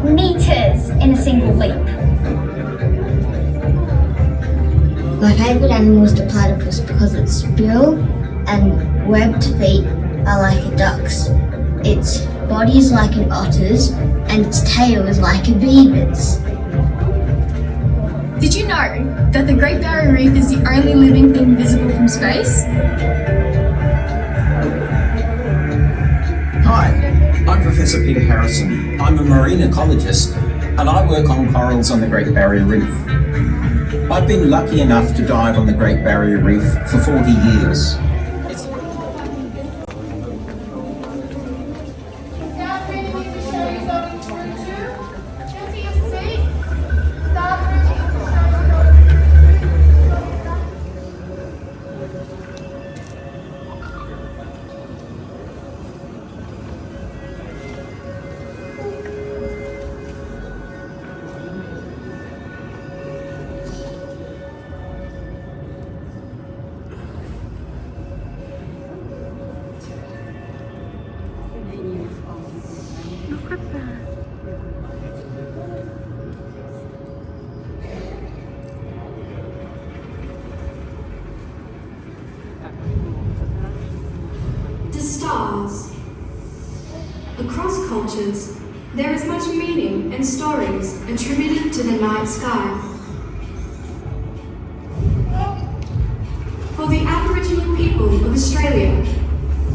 meters in a single leap. My favourite animal is the platypus because its bill and webbed feet are like a duck's, its body is like an otter's, and its tail is like a beaver's. Did you know that the Great Barrier Reef is the only living thing visible from space? Hi, I'm Professor Peter Harrison. I'm a marine ecologist and I work on corals on the Great Barrier Reef. I've been lucky enough to dive on the Great Barrier Reef for 40 years. The stars. Across cultures, there is much meaning and stories attributed to the night sky. For the Aboriginal people of Australia,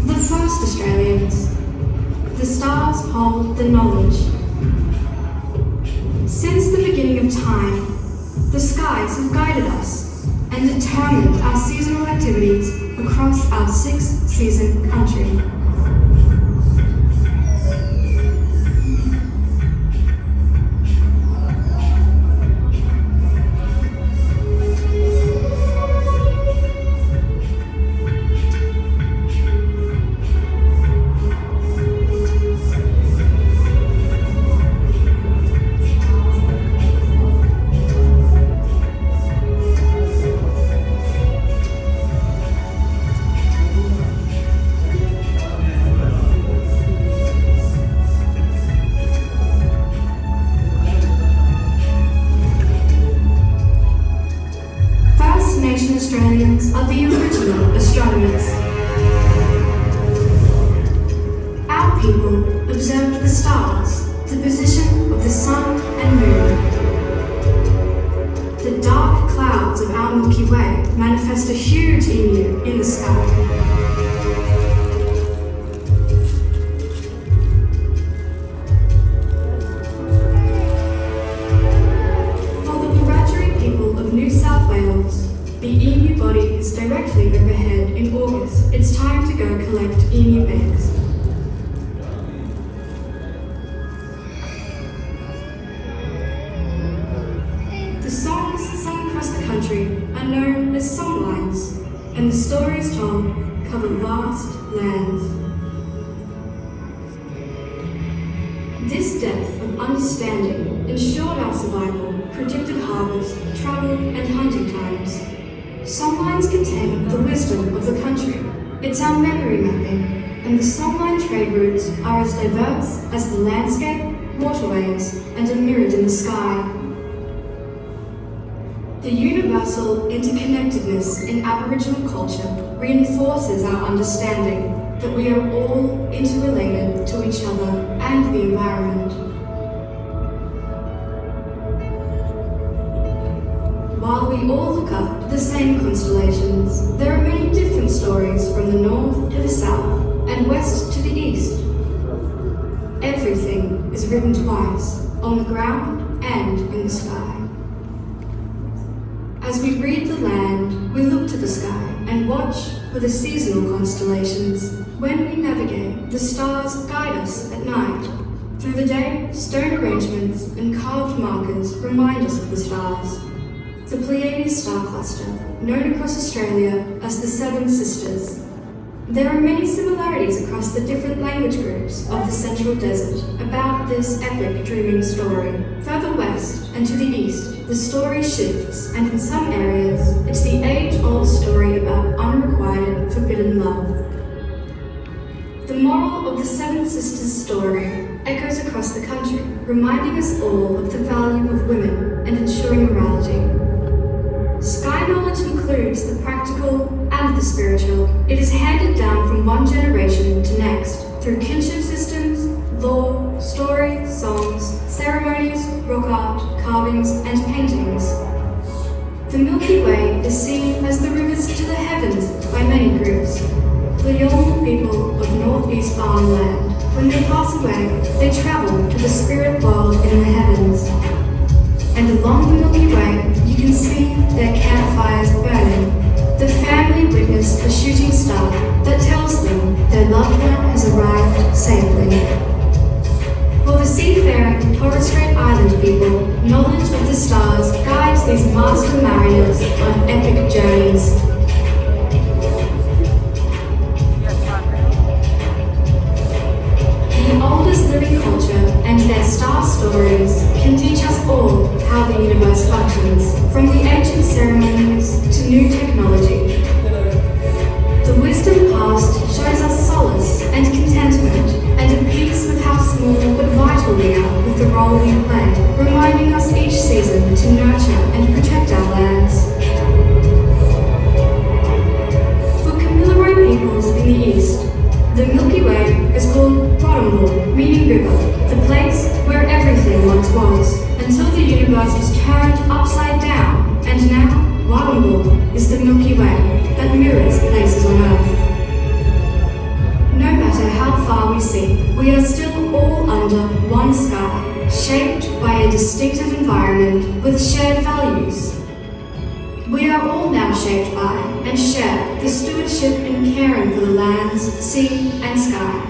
the first Australians, the stars hold the knowledge. Since the beginning of time, the skies have guided us and determined our seasonal activities across our six-season country. Australians are the original astronomers. Our people observed the stars, the position of the sun and moon. The dark clouds of our Milky Way manifest a huge emu in the sky. New South Wales. The emu body is directly overhead in August. It's time to go collect emu eggs. The songs sung across the country are known as songlines, and the stories told cover vast lands. This depth of understanding ensured our survival, predicted harvest, travel and hunting times. Songlines contain the wisdom of the country. It's our memory mapping, and the songline trade routes are as diverse as the landscape, waterways, and are mirrored in the sky. The universal interconnectedness in Aboriginal culture reinforces our understanding that we are all interrelated to each other and the environment. While we all look up to the same constellations, there are many different stories from the north to the south and west to the east. Everything is written twice, on the ground and in the sky. As we read the land, we look to the sky and watch for the seasonal constellations. When we navigate, the stars guide us at night. Through the day, stone arrangements and carved markers remind us of the stars. The Pleiades star cluster, known across Australia as the Seven Sisters. There are many similarities across the different language groups of the Central Desert about this epic dreaming story. Further west and to the east, the story shifts, and in some areas, it's the age-old story about unrequited, forbidden love. The moral of the Seven Sisters story echoes across the country, reminding us all of the value of women and ensuring morality. Sky knowledge includes the practical and the spiritual. It is handed down from one generation to next through kinship systems, lore, story, songs, ceremonies, rock art, carvings, and paintings. The Milky Way is seen as the rivers to the heavens by many groups. The Yolngu people of northeast Arnhem Land, when they pass away, they travel to the spirit world in the heavens. And along the Milky Way, you can see their campfires burning. The family witness a shooting star that tells them their loved one has arrived safely. For the seafaring Torres Strait Island people, knowledge of the stars guides these master mariners on epic journeys. The oldest living culture and their star stories can teach us all how the universe functions, from the ancient ceremonies to new technology. The wisdom past shows us solace and contentment and a peace with how small but vital we are with the role we play, reminding us each season to nurture and protect our lands. For Kamilaroi peoples in the east, the Milky Way is called Wadambo, meaning river, the place where everything once was, until the universe was turned upside down, and now Wadambo is the Milky Way that mirrors places on Earth. No matter how far we see, we are still all under one sky, shaped by a distinctive environment with shared values. We are all now shaped by and share the stewardship and caring for the lands, sea and sky.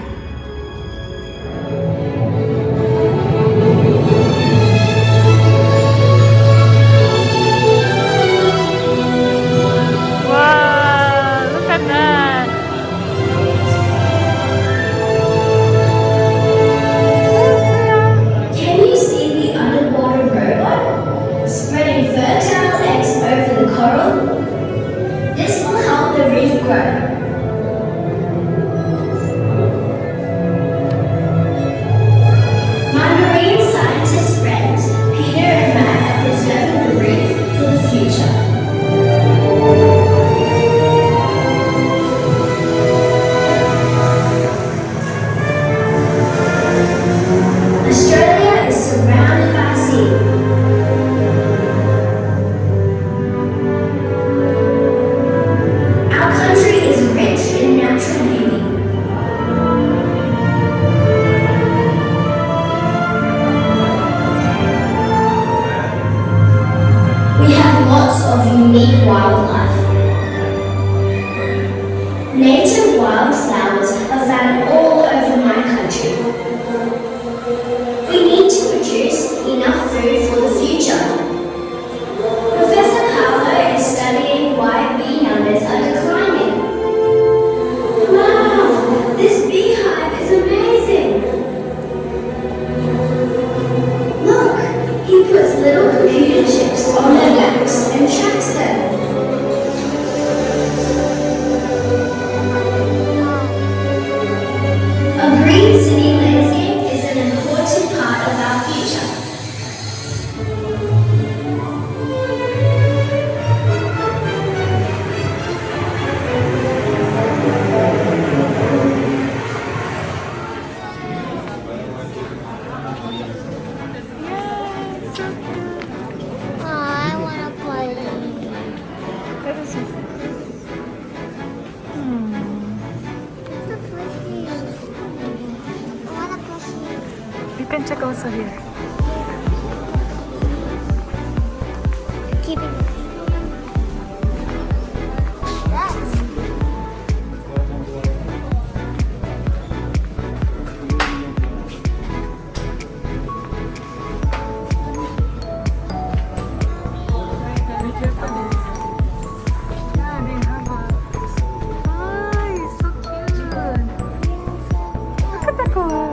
Wow, look at that. Can you see the underwater robot spreading fertile eggs over the coral? This will help the reef grow. My marine scientist friends, Peter and Matt, are preserving the reef for the future. Australia is surrounded by sea. Our country is rich in natural beauty. We have lots of unique wildlife. Native wildflowers are found all over my country. We need to produce enough food for the future. Professor Paolo is studying why bee numbers are declining. Wow, this beehive is amazing. Look, he puts little computer chips on their backs and tracks them. A green city landscape is an important part of our future. I want to play. That is The frisbee. I want to go here. You can check also here. Keep it. That's Be careful. Yeah, they have a. Oh, it's so cute. Look at the color.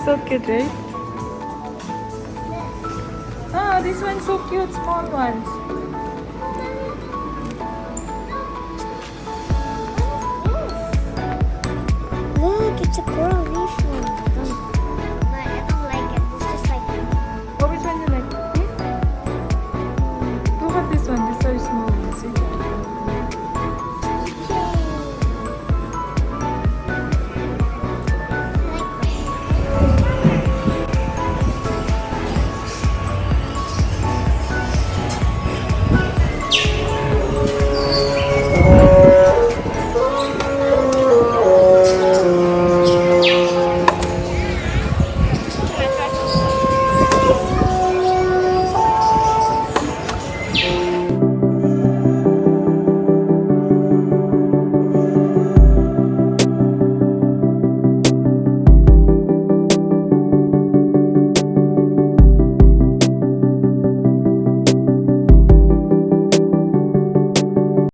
So cute, right? Ah, this one's so cute, small ones.